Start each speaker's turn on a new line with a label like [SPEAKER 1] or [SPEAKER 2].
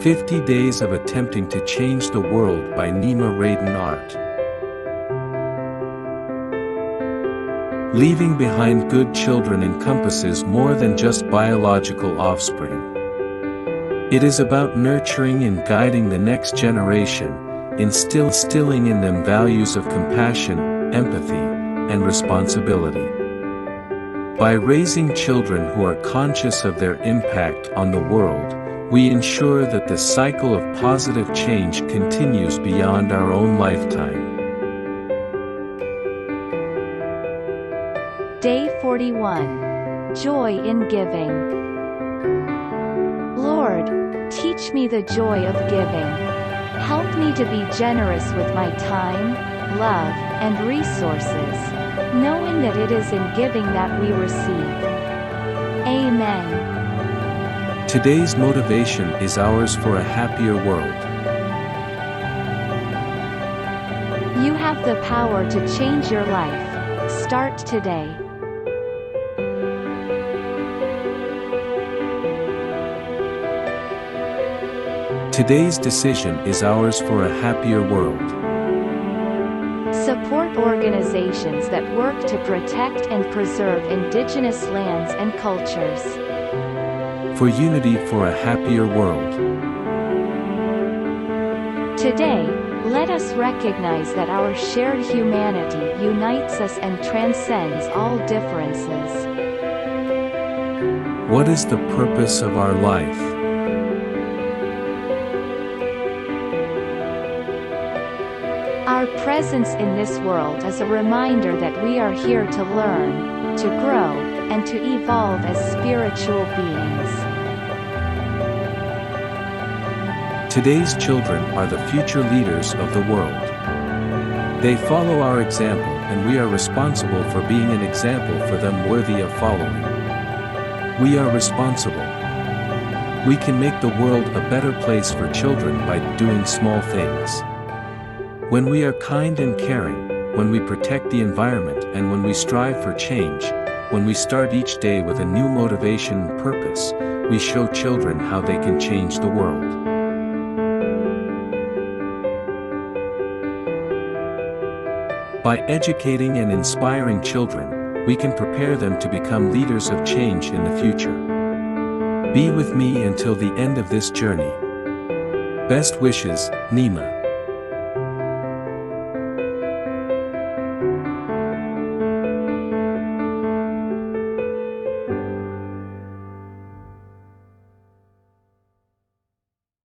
[SPEAKER 1] 50 Days of Attempting to Change the World by Nima Radan Art. Leaving behind good children encompasses more than just biological offspring. It is about nurturing and guiding the next generation, instilling in them values of compassion, empathy, and responsibility. By raising children who are conscious of their impact on the world, we ensure that the cycle of positive change continues beyond our own lifetime.
[SPEAKER 2] Day 41. Joy in Giving. Lord, teach me the joy of giving. Help me to be generous with my time, love, and resources, knowing that it is in giving that we receive. Amen.
[SPEAKER 1] Today's motivation is ours for a happier world.
[SPEAKER 2] You have the power to change your life. Start today.
[SPEAKER 1] Today's decision is ours for a happier world.
[SPEAKER 2] Support organizations that work to protect and preserve indigenous lands and cultures.
[SPEAKER 1] For unity for a happier world. Today,
[SPEAKER 2] let us recognize that our shared humanity unites us and transcends all differences.
[SPEAKER 1] What is the purpose of our life?
[SPEAKER 2] Our presence in this world is a reminder that we are here to learn, to grow, and to evolve as spiritual beings.
[SPEAKER 1] Today's children are the future leaders of the world. They follow our example, and we are responsible for being an example for them worthy of following. We are responsible. We can make the world a better place for children by doing small things. When we are kind and caring, when we protect the environment, and when we strive for change, when we start each day with a new motivation and purpose, we show children how they can change the world. By educating and inspiring children, we can prepare them to become leaders of change in the future. Be with me until the end of this journey. Best wishes, Nima.